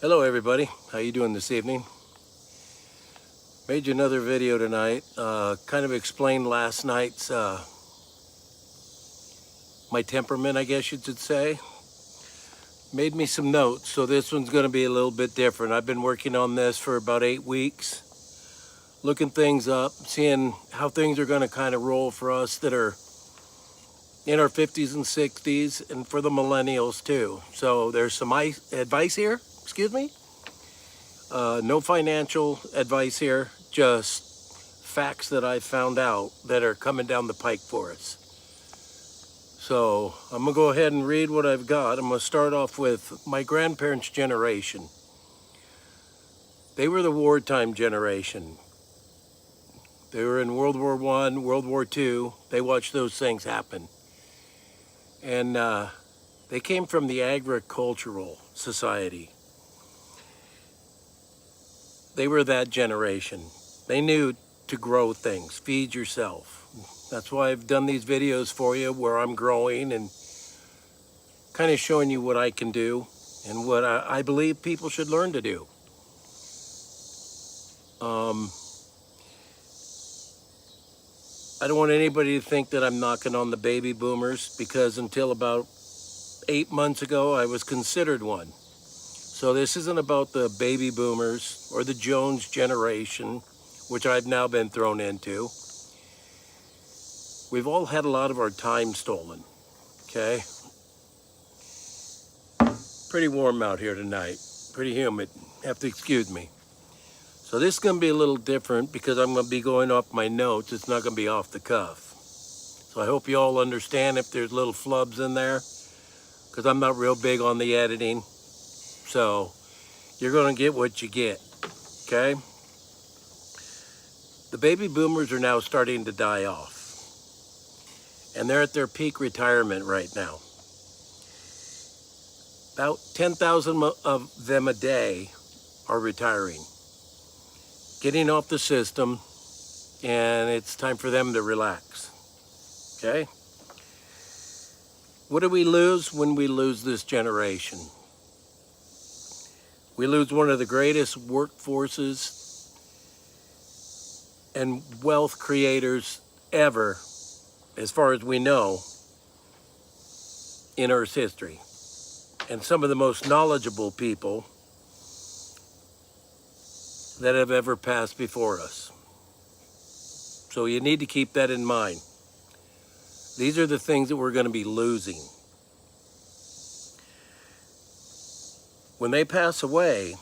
Hello everybody, how you doing this evening? Made you another video tonight, kind of explained last night's my temperament, I guess you should say. Made me some notes, so this one's going to be a little bit different. I've been working on this for about 8 weeks, looking things up, seeing how things are going to kind of roll for us that are in our 50s and 60s, and for the millennials too. So there's some advice here, excuse me. No financial advice here, just facts that I found out that are coming down the pike for us. So I'm gonna go ahead and read what I've got. I'm gonna start off with my grandparents' generation. They were the wartime generation. They were in World War I, World War II. They watched those things happen. And they came from the agricultural society. They were that generation. They knew to grow things, feed yourself. That's why I've done these videos for you where I'm growing and kind of showing you what I can do and what I believe people should learn to do. I don't want anybody to think that I'm knocking on the baby boomers, because until about 8 months ago, I was considered one. So this isn't about the baby boomers or the Jones generation, which I've now been thrown into. We've all had a lot of our time stolen, okay? Pretty warm out here tonight, pretty humid, have to excuse me. So this is gonna be a little different because I'm gonna be going off my notes. It's not gonna be off the cuff. So I hope you all understand if there's little flubs in there, because I'm not real big on the editing. So you're gonna get what you get, okay? The baby boomers are now starting to die off, and they're at their peak retirement right now. About 10,000 of them a day are retiring, getting off the system, and it's time for them to relax, okay? What do we lose when we lose this generation? We lose one of the greatest workforces and wealth creators ever, as far as we know, in Earth's history. And some of the most knowledgeable people that have ever passed before us. So you need to keep that in mind. These are the things that we're going to be losing. When they pass away,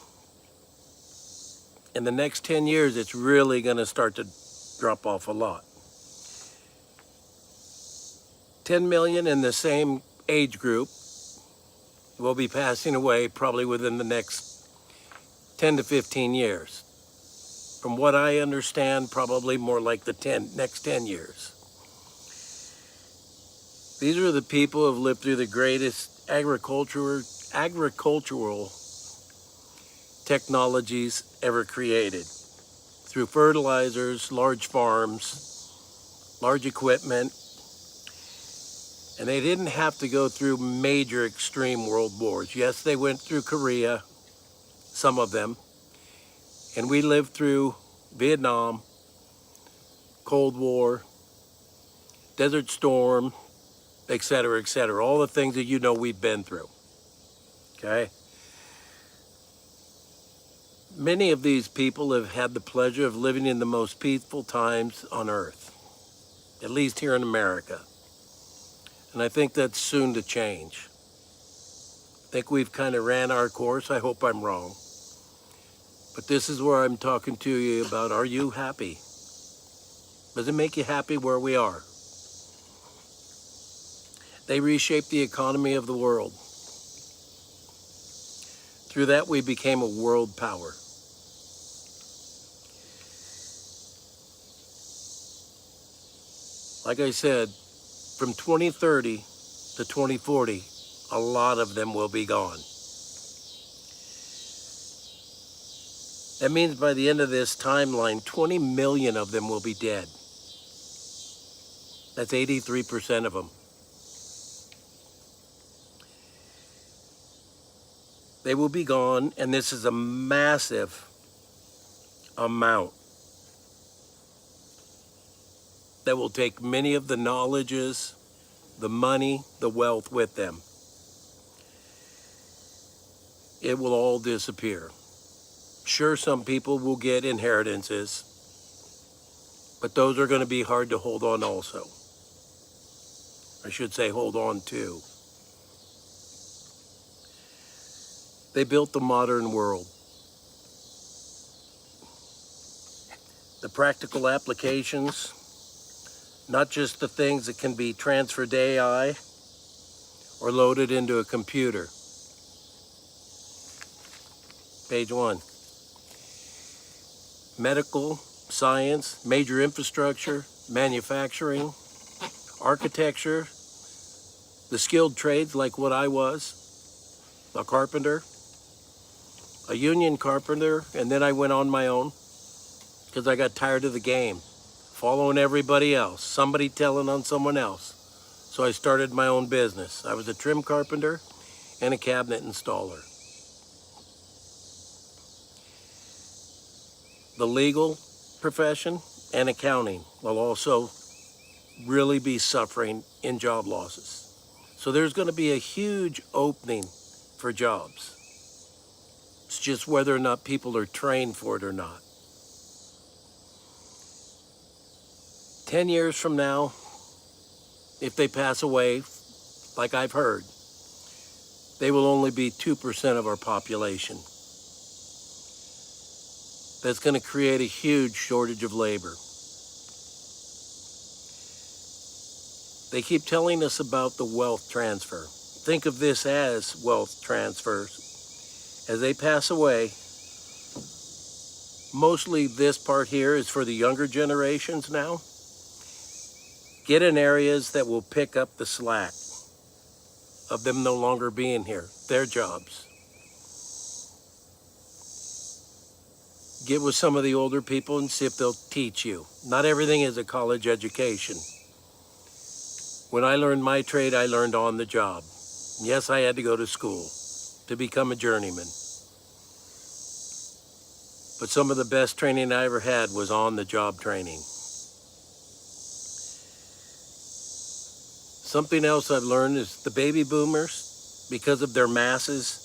in the next 10 years, it's really going to start to drop off a lot. 10 million in the same age group will be passing away probably within the next 10 to 15 years. From what I understand, probably more like the next 10 years. These are the people who have lived through the greatest agricultural technologies ever created. Through fertilizers, large farms, large equipment. And they didn't have to go through major extreme world wars. Yes, they went through Korea, some of them. And we lived through Vietnam, Cold War, Desert Storm, etc., etc. All the things that you know we've been through, okay? Many of these people have had the pleasure of living in the most peaceful times on Earth, at least here in America. And I think that's soon to change. I think we've kind of ran our course. I hope I'm wrong. But this is where I'm talking to you about, are you happy? Does it make you happy where we are? They reshaped the economy of the world. Through that, we became a world power. Like I said, from 2030 to 2040, a lot of them will be gone. That means by the end of this timeline, 20 million of them will be dead. That's 83% of them. They will be gone, and this is a massive amount that will take many of the knowledges, the money, the wealth with them. It will all disappear. Sure, some people will get inheritances, but those are going to be hard to hold on also. I should say hold on to. They built the modern world. The practical applications, not just the things that can be transferred to AI or loaded into a computer. Page 1. Medical, science, major infrastructure, manufacturing, architecture, the skilled trades like what I was, a carpenter, a union carpenter, and then I went on my own because I got tired of the game, following everybody else, somebody telling on someone else. So I started my own business. I was a trim carpenter and a cabinet installer. The legal profession and accounting will also really be suffering in job losses. So there's going to be a huge opening for jobs. It's just whether or not people are trained for it or not. 10 years from now, if they pass away, like I've heard, they will only be 2% of our population. That's going to create a huge shortage of labor. They keep telling us about the wealth transfer. Think of this as wealth transfers. As they pass away, mostly this part here is for the younger generations now. Get in areas that will pick up the slack of them no longer being here, their jobs. Get with some of the older people and see if they'll teach you. Not everything is a college education. When I learned my trade, I learned on the job. Yes, I had to go to school to become a journeyman. But some of the best training I ever had was on the job training. Something else I've learned is the baby boomers, because of their masses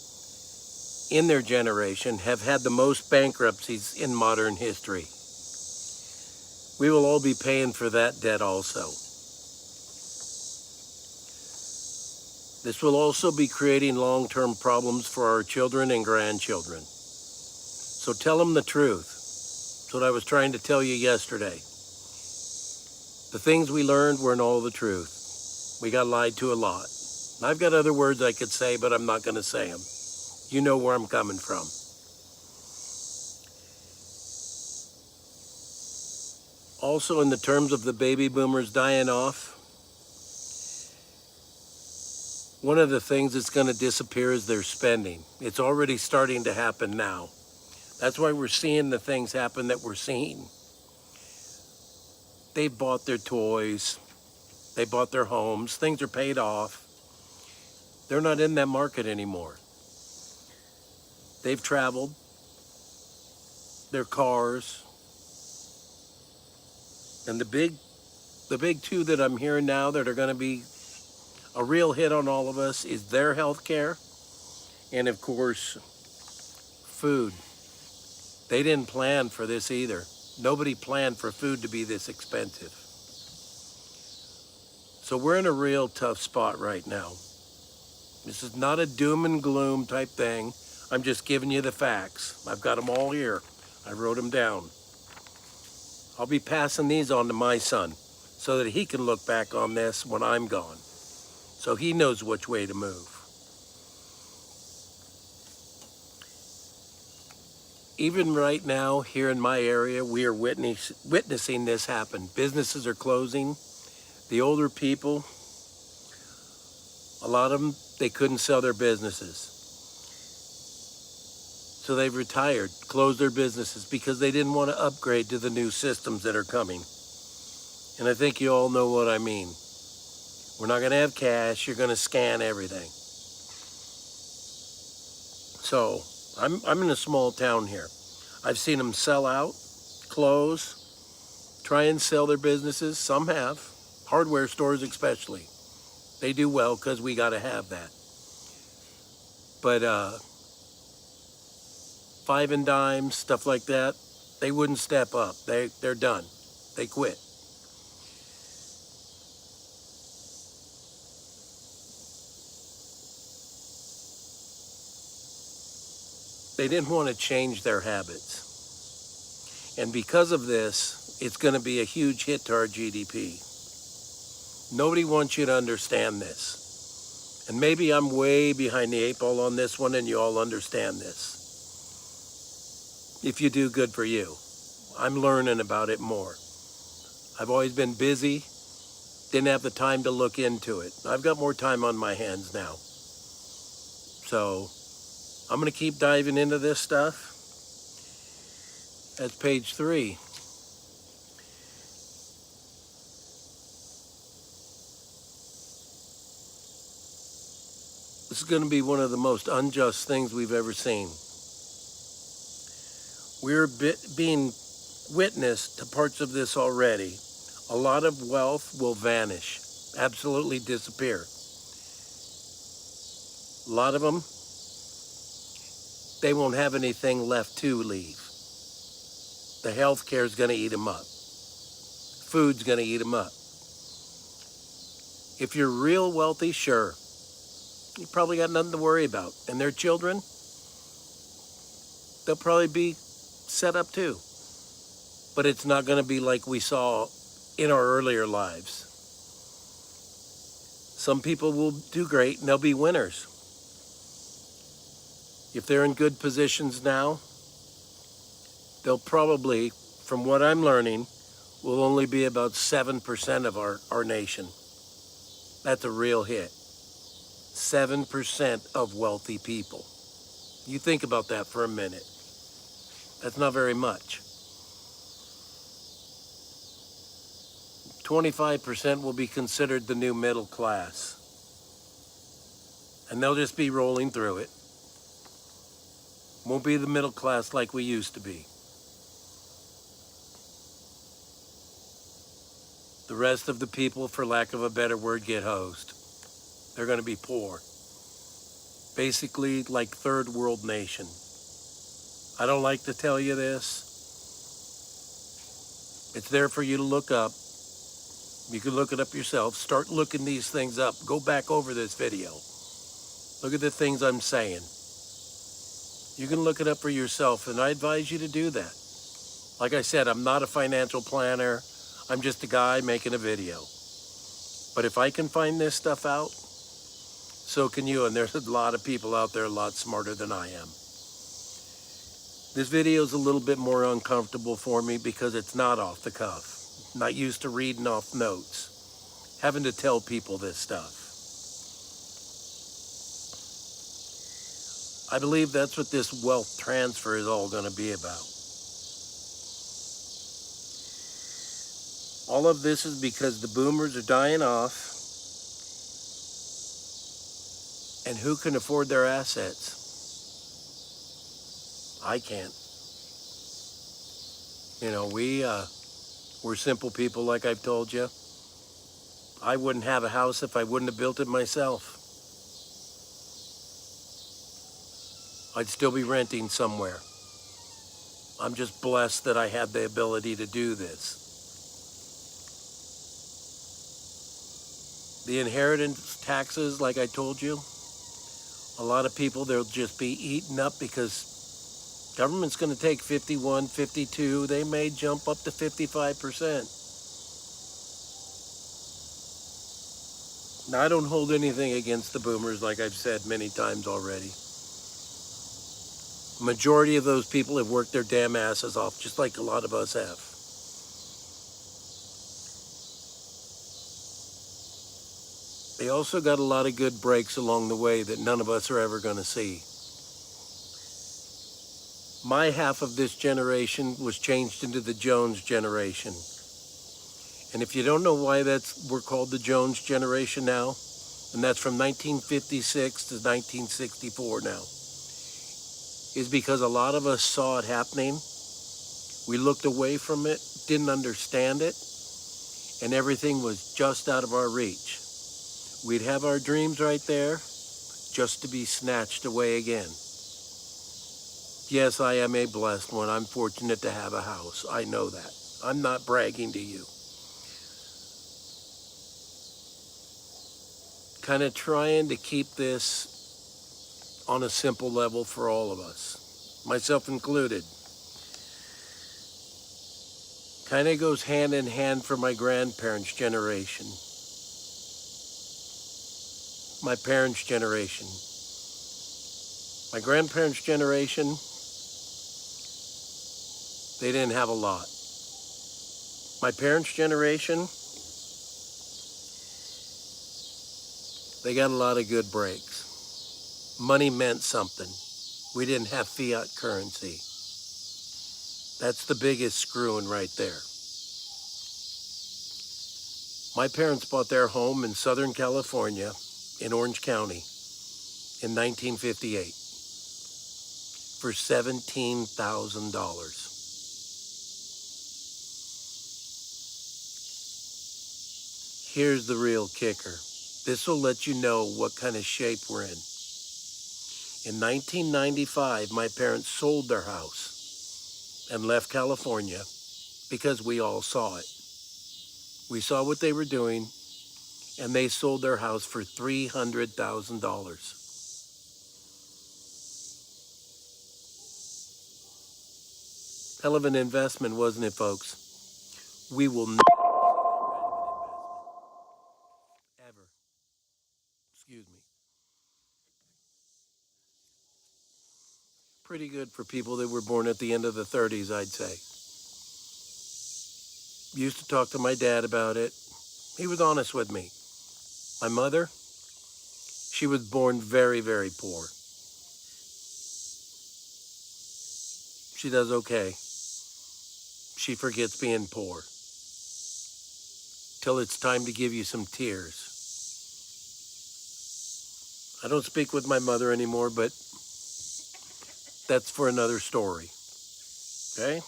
in their generation, have had the most bankruptcies in modern history. We will all be paying for that debt also. This will also be creating long-term problems for our children and grandchildren. So tell them the truth. That's what I was trying to tell you yesterday. The things we learned weren't all the truth. We got lied to a lot. I've got other words I could say, but I'm not going to say them. You know where I'm coming from. Also, in the terms of the baby boomers dying off, one of the things that's going to disappear is their spending. It's already starting to happen now. That's why we're seeing the things happen that we're seeing. They bought their toys. They bought their homes. Things are paid off. They're not in that market anymore. They've traveled. Their cars. And the big two that I'm hearing now that are going to be a real hit on all of us is their health care and, of course, food. They didn't plan for this either. Nobody planned for food to be this expensive. So we're in a real tough spot right now. This is not a doom and gloom type thing. I'm just giving you the facts. I've got them all here. I wrote them down. I'll be passing these on to my son so that he can look back on this when I'm gone. So he knows which way to move. Even right now, here in my area, we are witnessing this happen. Businesses are closing. The older people, a lot of them, they couldn't sell their businesses. So they've retired, closed their businesses because they didn't want to upgrade to the new systems that are coming. And I think you all know what I mean. We're not going to have cash. You're going to scan everything. So I'm in a small town here. I've seen them sell out, close, try and sell their businesses. Some have, hardware stores especially. They do well because we got to have that. But five and dimes, stuff like that, they wouldn't step up. They're done. They quit. They didn't want to change their habits. And because of this, it's going to be a huge hit to our GDP. Nobody wants you to understand this. And maybe I'm way behind the 8 ball on this one and you all understand this. If you do, good for you. I'm learning about it more. I've always been busy, didn't have the time to look into it. I've got more time on my hands now. So I'm going to keep diving into this stuff. That's page 3. This is going to be one of the most unjust things we've ever seen. We're being witness to parts of this already. A lot of wealth will vanish, absolutely disappear. A lot of them, they won't have anything left to leave. The health care is going to eat them up. Food's going to eat them up. If you're real wealthy, sure, you probably got nothing to worry about. And their children, they'll probably be set up too. But it's not going to be like we saw in our earlier lives. Some people will do great and they'll be winners. If they're in good positions now, they'll probably, from what I'm learning, will only be about 7% of our nation. That's a real hit. 7% of wealthy people. You think about that for a minute. That's not very much. 25% will be considered the new middle class. And they'll just be rolling through it. Won't be the middle class like we used to be. The rest of the people, for lack of a better word, get hosed. They're going to be poor. Basically like third world nation. I don't like to tell you this. It's there for you to look up. You can look it up yourself. Start looking these things up. Go back over this video. Look at the things I'm saying. You can look it up for yourself, and I advise you to do that. Like I said, I'm not a financial planner. I'm just a guy making a video. But if I can find this stuff out, so can you, and there's a lot of people out there a lot smarter than I am. This video is a little bit more uncomfortable for me because it's not off the cuff. Not used to reading off notes. Having to tell people this stuff. I believe that's what this wealth transfer is all going to be about. All of this is because the boomers are dying off. And who can afford their assets? I can't. You know, we're simple people, like I've told you. I wouldn't have a house if I wouldn't have built it myself. I'd still be renting somewhere. I'm just blessed that I had the ability to do this. The inheritance taxes, like I told you, a lot of people, they'll just be eaten up because government's going to take 51, 52. They may jump up to 55%. Now, I don't hold anything against the boomers, like I've said many times already. Majority of those people have worked their damn asses off, just like a lot of us have. They also got a lot of good breaks along the way that none of us are ever going to see. My half of this generation was changed into the Jones generation. And if you don't know why we're called the Jones generation now, and that's from 1956 to 1964 now. is because a lot of us saw it happening. We looked away from it, didn't understand it, and everything was just out of our reach. We'd have our dreams right there, just to be snatched away again. Yes, I am a blessed one. I'm fortunate to have a house. I know that. I'm not bragging to you. Kind of trying to keep this on a simple level for all of us, myself included. Kind of goes hand in hand for my grandparents' generation, my parents' generation. My grandparents' generation, they didn't have a lot. My parents' generation, they got a lot of good breaks. Money meant something. We didn't have fiat currency. That's the biggest screwing right there. My parents bought their home in Southern California, in Orange County, in 1958 for $17,000. Here's the real kicker. This will let you know what kind of shape we're in. In 1995, my parents sold their house and left California because we all saw it. We saw what they were doing, and they sold their house for $300,000. Hell of an investment, wasn't it, folks? We will never ever. Excuse me. Pretty good for people that were born at the end of the 30s, I'd say. Used to talk to my dad about it. He was honest with me. My mother, she was born very, very poor. She does okay. She forgets being poor. Till it's time to give you some tears. I don't speak with my mother anymore, but that's for another story. Okay?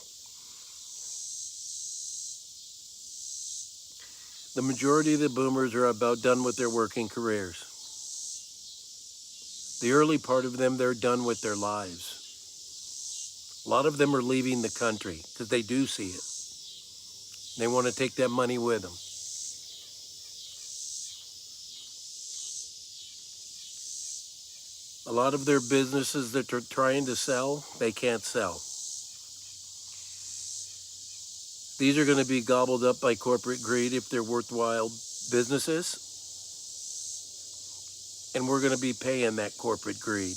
The majority of the boomers are about done with their working careers. The early part of them, they're done with their lives. A lot of them are leaving the country because they do see it. They want to take that money with them. A lot of their businesses that they're trying to sell, they can't sell. These are going to be gobbled up by corporate greed if they're worthwhile businesses. And we're going to be paying that corporate greed.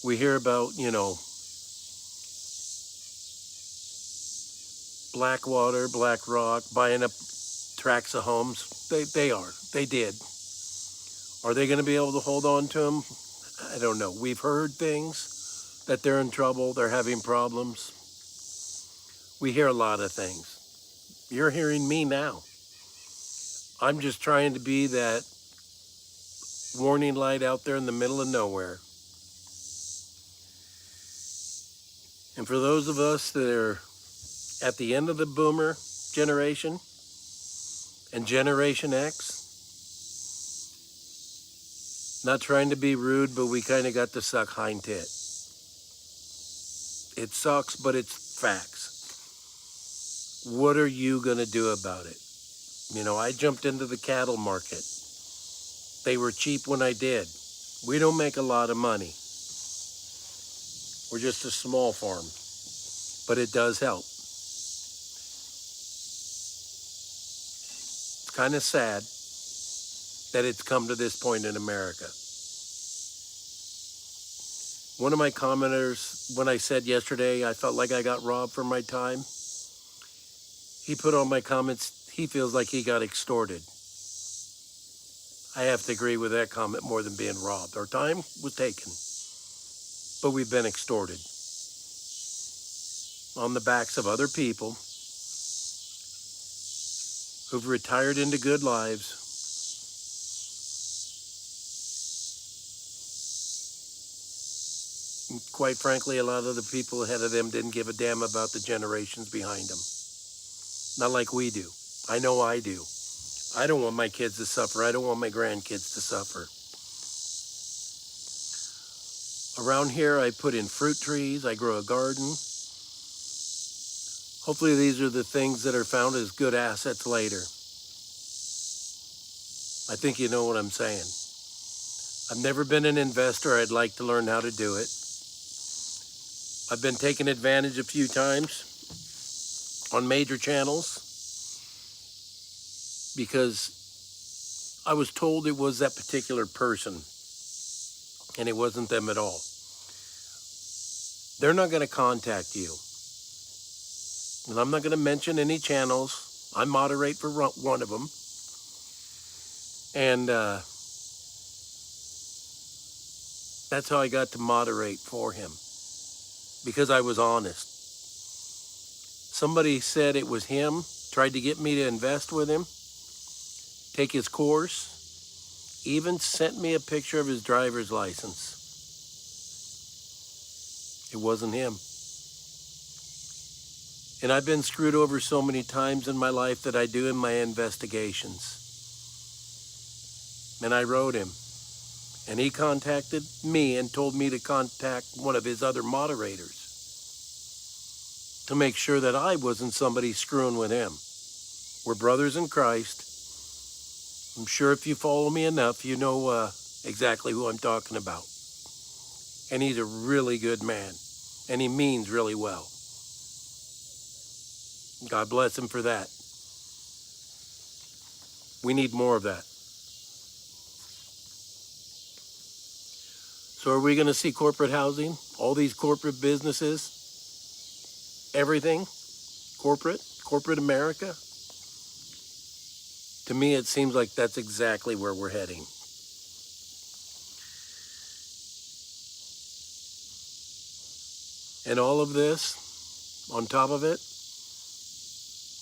We hear about, Blackwater, BlackRock, buying up tracts of homes. They did. Are they going to be able to hold on to them? I don't know. We've heard things that they're in trouble, they're having problems. We hear a lot of things. You're hearing me now. I'm just trying to be that warning light out there in the middle of nowhere. And for those of us that are at the end of the boomer generation and Generation X, not trying to be rude, but we kind of got to suck hind tit. It sucks, but it's facts. What are you going to do about it? I jumped into the cattle market. They were cheap when I did. We don't make a lot of money. We're just a small farm, but it does help. It's kind of sad that it's come to this point in America. One of my commenters, when I said yesterday I felt like I got robbed for my time, he put on my comments, he feels like he got extorted. I have to agree with that comment more than being robbed. Our time was taken, but we've been extorted on the backs of other people who've retired into good lives. Quite frankly, a lot of the people ahead of them didn't give a damn about the generations behind them. Not like we do. I know I do. I don't want my kids to suffer. I don't want my grandkids to suffer. Around here, I put in fruit trees. I grow a garden. Hopefully these are the things that are found as good assets later. I think you know what I'm saying. I've never been an investor. I'd like to learn how to do it. I've been taken advantage a few times on major channels because I was told it was that particular person, and it wasn't them at all. They're not going to contact you. And I'm not going to mention any channels. I moderate for one of them. And that's how I got to moderate for him, because I was honest. Somebody said it was him, tried to get me to invest with him, take his course, even sent me a picture of his driver's license. It wasn't him. And I've been screwed over so many times in my life that I do in my investigations. And I wrote him. And he contacted me and told me to contact one of his other moderators to make sure that I wasn't somebody screwing with him. We're brothers in Christ. I'm sure if you follow me enough, you know exactly who I'm talking about. And he's a really good man. And he means really well. God bless him for that. We need more of that. So are we going to see corporate housing? All these corporate businesses? Everything? Corporate America? To me, it seems like that's exactly where we're heading. And all of this, on top of it,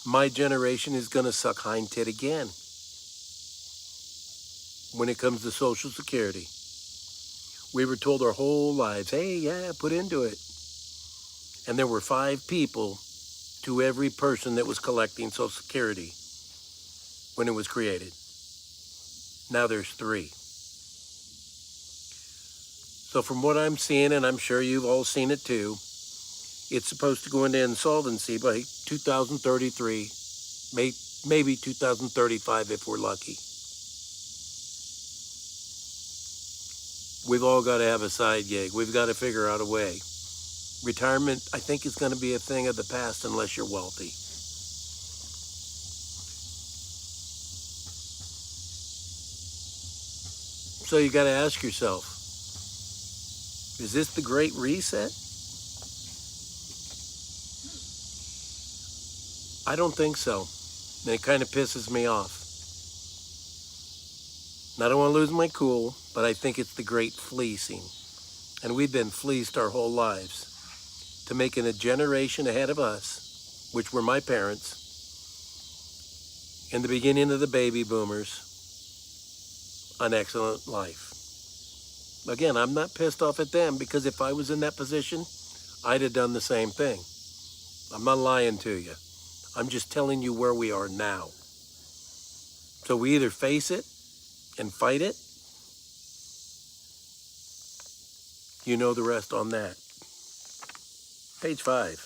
my generation is going to suck hind tit again when it comes to Social Security. We were told our whole lives, hey, yeah, put into it. And there were 5 people to every person that was collecting Social Security when it was created. Now there's 3. So from what I'm seeing, and I'm sure you've all seen it too, it's supposed to go into insolvency by 2033, maybe 2035 if we're lucky. We've all got to have a side gig. We've got to figure out a way. Retirement, I think, is going to be a thing of the past unless you're wealthy. So you got to ask yourself, is this the Great Reset? I don't think so. And it kind of pisses me off. And I don't want to lose my cool, but I think it's the Great Fleecing. And we've been fleeced our whole lives to making a generation ahead of us, which were my parents, in the beginning of the baby boomers, an excellent life. Again, I'm not pissed off at them, because if I was in that position, I'd have done the same thing. I'm not lying to you. I'm just telling you where we are now. So we either face it and fight it. You know the rest on that. Page 5.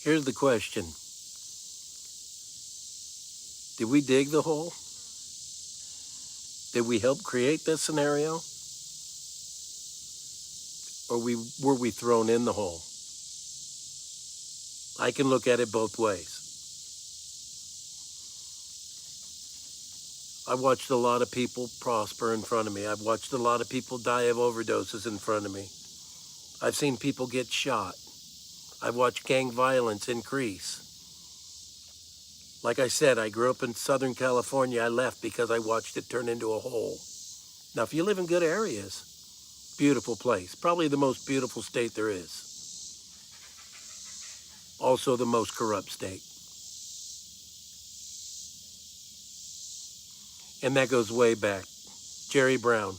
Here's the question. Did we dig the hole? Did we help create this scenario? Or were we thrown in the hole? I can look at it both ways. I've watched a lot of people prosper in front of me. I've watched a lot of people die of overdoses in front of me. I've seen people get shot. I've watched gang violence increase. Like I said, I grew up in Southern California. I left because I watched it turn into a hole. Now, if you live in good areas, beautiful place. Probably the most beautiful state there is. Also the most corrupt state. And that goes way back. Jerry Brown.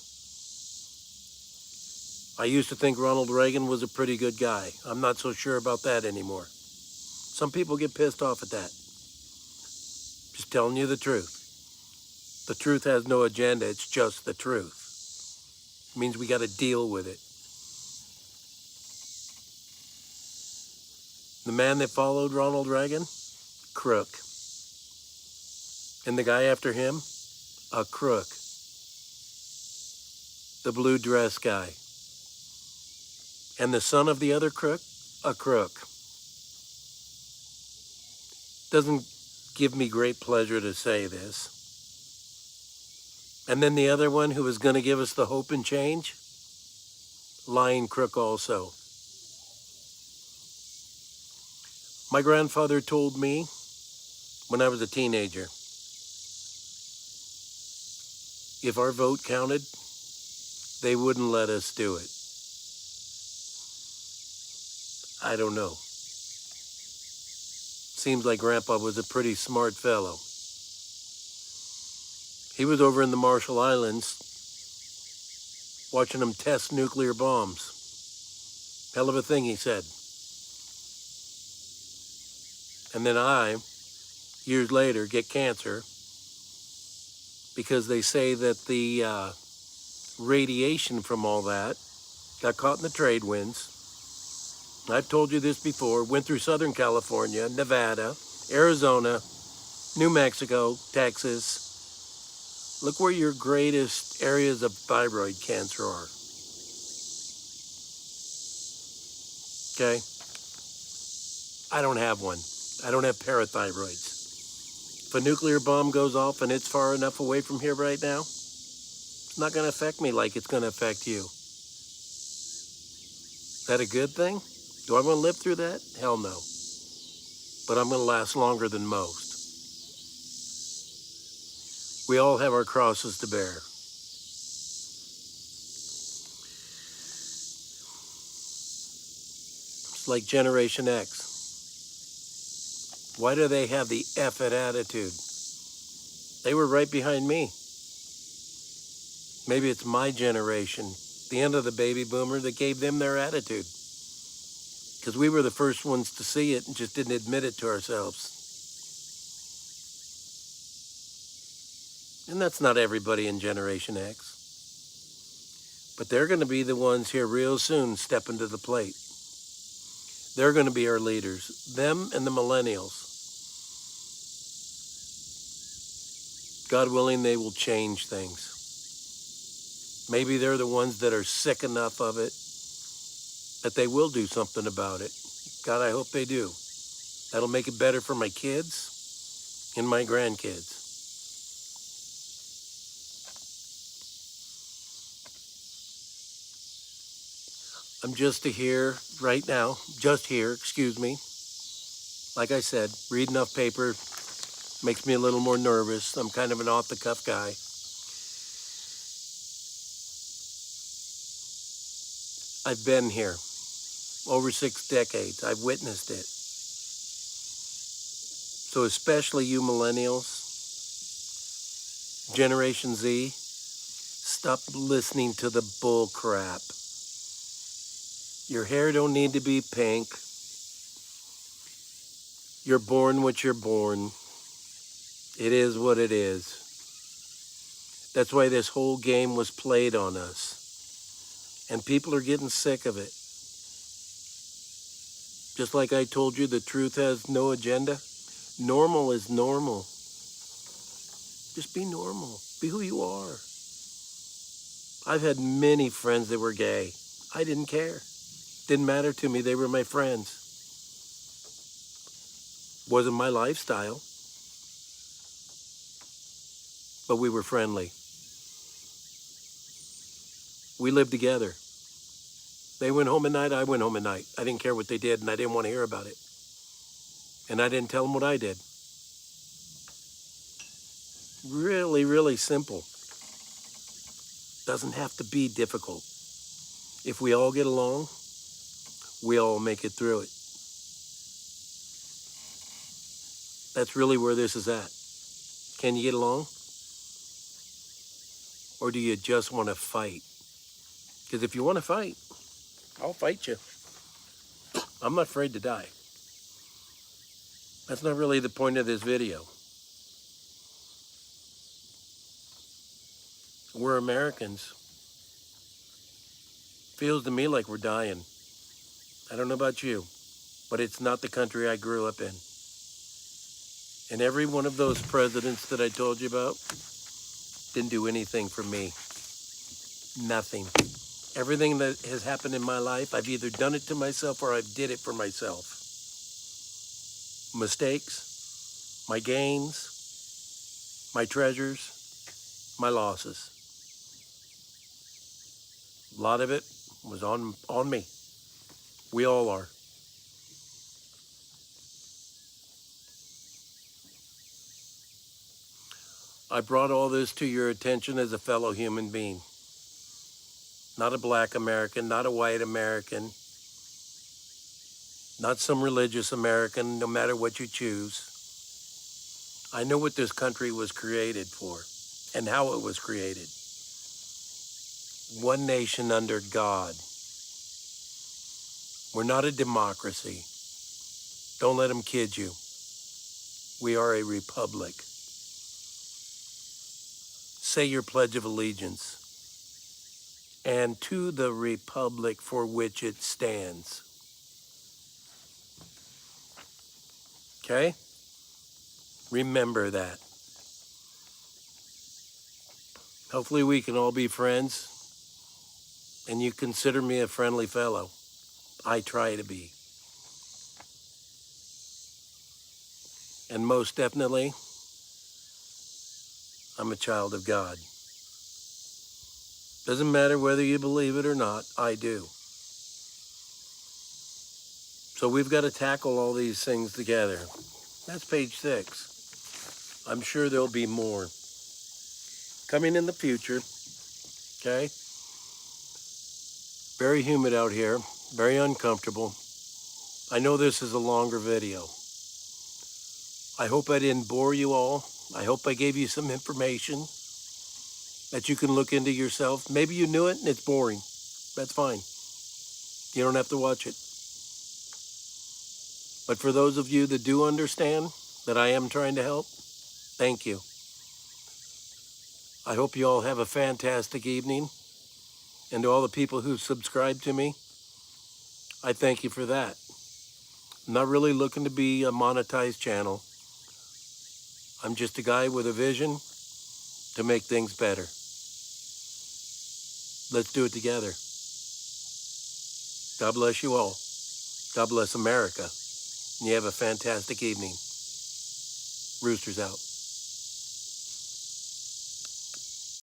I used to think Ronald Reagan was a pretty good guy. I'm not so sure about that anymore. Some people get pissed off at that. Just telling you the truth. The truth has no agenda, it's just the truth. It means we got to deal with it. The man that followed Ronald Reagan, crook. And the guy after him, a crook. The blue dress guy. And the son of the other crook, a crook. Doesn't give me great pleasure to say this. And then the other one who was going to give us the hope and change, lying crook also. My grandfather told me when I was a teenager, if our vote counted, they wouldn't let us do it. I don't know. Seems like Grandpa was a pretty smart fellow. He was over in the Marshall Islands watching them test nuclear bombs. Hell of a thing, he said. And then I, years later, get cancer because they say that the radiation from all that got caught in the trade winds. I've told you this before, went through Southern California, Nevada, Arizona, New Mexico, Texas. Look where your greatest areas of thyroid cancer are. Okay? I don't have one. I don't have parathyroids. If a nuclear bomb goes off and it's far enough away from here right now, it's not going to affect me like it's going to affect you. Is that a good thing? Do I want to live through that? Hell no. But I'm going to last longer than most. We all have our crosses to bear. It's like Generation X. Why do they have the effing attitude? They were right behind me. Maybe it's my generation, the end of the baby boomer, that gave them their attitude. Because we were the first ones to see it and just didn't admit it to ourselves. And that's not everybody in Generation X. But they're going to be the ones here real soon stepping to the plate. They're going to be our leaders. Them and the millennials. God willing, they will change things. Maybe they're the ones that are sick enough of it that they will do something about it. God, I hope they do. That'll make it better for my kids and my grandkids. I'm just here right now, Like I said, read enough paper makes me a little more nervous. I'm kind of an off-the-cuff guy. I've been here over 6 decades. I've witnessed it. So especially you millennials, Generation Z, stop listening to the bull crap. Your hair don't need to be pink. You're born what you're born. It is what it is. That's why this whole game was played on us. And people are getting sick of it. Just like I told you, the truth has no agenda. Normal is normal. Just be normal. Be who you are. I've had many friends that were gay. I didn't care. Didn't matter to me. They were my friends. Wasn't my lifestyle. But we were friendly. We lived together. They went home at night, I went home at night. I didn't care what they did, and I didn't want to hear about it. And I didn't tell them what I did. Really, really simple. Doesn't have to be difficult. If we all get along, we all make it through it. That's really where this is at. Can you get along? Or do you just want to fight? Because if you want to fight, I'll fight you. I'm not afraid to die. That's not really the point of this video. We're Americans. Feels to me like we're dying. I don't know about you, but it's not the country I grew up in. And every one of those presidents that I told you about didn't do anything for me. Nothing. Everything that has happened in my life, I've either done it to myself or I've did it for myself. Mistakes, my gains, my treasures, my losses. A lot of it was on me. We all are. I brought all this to your attention as a fellow human being. Not a black American, not a white American, not some religious American, no matter what you choose. I know what this country was created for and how it was created. One nation under God. We're not a democracy. Don't let them kid you. We are a republic. Say your Pledge of Allegiance. And to the republic for which it stands. Okay? Remember that. Hopefully we can all be friends, and you consider me a friendly fellow. I try to be. And most definitely, I'm a child of God. Doesn't matter whether you believe it or not, I do. So we've got to tackle all these things together. That's page 6. I'm sure there'll be more coming in the future, okay? Very humid out here, very uncomfortable. I know this is a longer video. I hope I didn't bore you all. I hope I gave you some information that you can look into yourself. Maybe you knew it and it's boring. That's fine. You don't have to watch it. But for those of you that do understand that I am trying to help, thank you. I hope you all have a fantastic evening. And to all the people who subscribe to me, I thank you for that. I'm not really looking to be a monetized channel. I'm just a guy with a vision to make things better. Let's do it together. God bless you all. God bless America. And you have a fantastic evening. Roosters out.